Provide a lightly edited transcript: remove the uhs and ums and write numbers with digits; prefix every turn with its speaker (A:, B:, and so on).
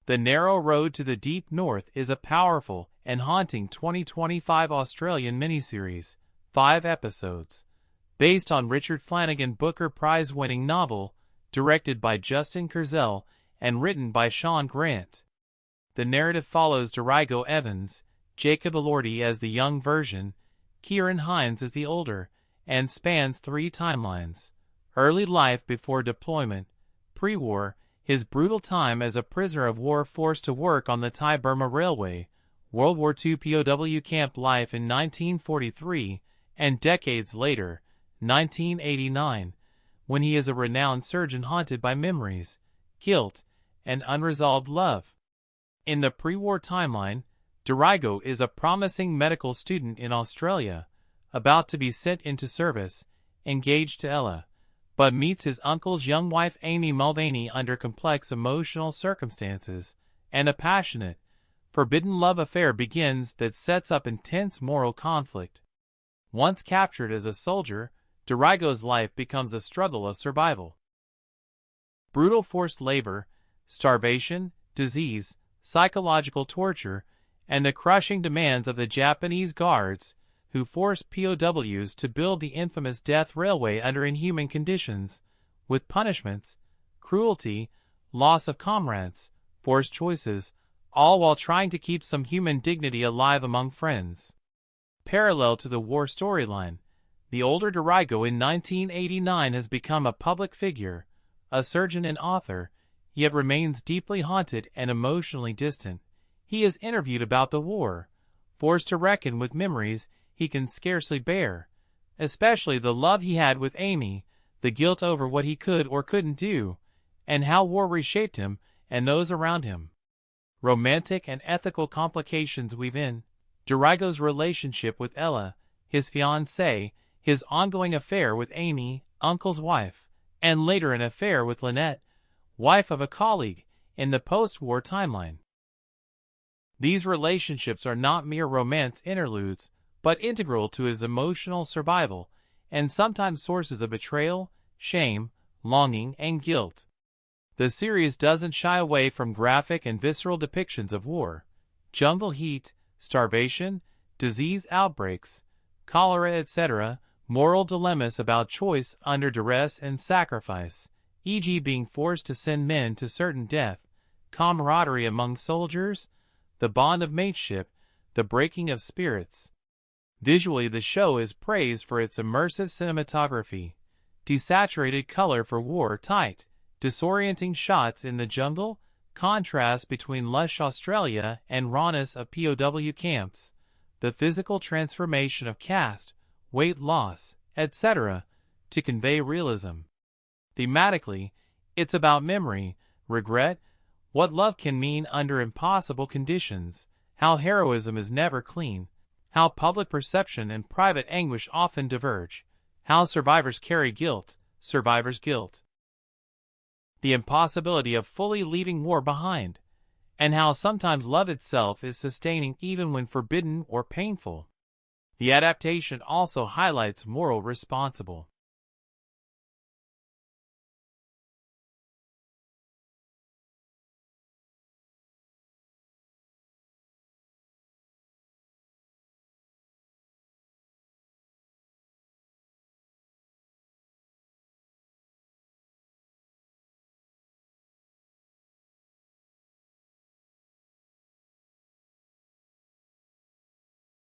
A: The Narrow Road to the Deep North is a powerful and haunting 2025 Australian miniseries, 5 episodes, based on Richard Flanagan Booker Prize-winning novel, directed by Justin Kurzel and written by Sean Grant. The narrative follows Dorrigo Evans, Jacob Elordi as the young version, Ciarán Hinds as the older, and spans 3 timelines: early life before deployment, pre-war, his brutal time as a prisoner of war forced to work on the Thai-Burma Railway, World War II POW camp life in 1943, and decades later, 1989, when he is a renowned surgeon haunted by memories, guilt, and unresolved love. In the pre-war timeline, Dorrigo is a promising medical student in Australia, about to be sent into service, engaged to Ella, but meets his uncle's young wife Amy Mulvaney under complex emotional circumstances, and a passionate, forbidden love affair begins that sets up intense moral conflict. Once captured as a soldier, Dorrigo's life becomes a struggle of survival. Brutal forced labor, starvation, disease, psychological torture, and the crushing demands of the Japanese guards, who forced POWs to build the infamous death railway under inhuman conditions, with punishments, cruelty, loss of comrades, forced choices, all while trying to keep some human dignity alive among friends. Parallel to the war storyline, the older Dorrigo in 1989 has become a public figure, a surgeon and author, yet remains deeply haunted and emotionally distant. He is interviewed about the war, forced to reckon with memories he can scarcely bear, especially the love he had with Amy, the guilt over what he could or couldn't do, and how war reshaped him and those around him. Romantic and ethical complications weave in. Dorrigo's relationship with Ella, his fiancée, his ongoing affair with Amy, uncle's wife, and later an affair with Lynette, wife of a colleague, in the post-war timeline. These relationships are not mere romance interludes, but integral to his emotional survival, and sometimes sources of betrayal, shame, longing, and guilt. The series doesn't shy away from graphic and visceral depictions of war, jungle heat, starvation, disease outbreaks, cholera, etc., moral dilemmas about choice under duress and sacrifice, e.g. being forced to send men to certain death, camaraderie among soldiers, the bond of mateship, the breaking of spirits. Visually, the show is praised for its immersive cinematography, desaturated color for war, tight, disorienting shots in the jungle, contrast between lush Australia and rawness of POW camps, the physical transformation of caste, weight loss, etc., to convey realism. Thematically, it's about memory, regret, what love can mean under impossible conditions, how heroism is never clean, how public perception and private anguish often diverge, how survivors carry guilt, survivor's guilt, the impossibility of fully leaving war behind, and how sometimes love itself is sustaining even when forbidden or painful. The adaptation also highlights moral responsibility.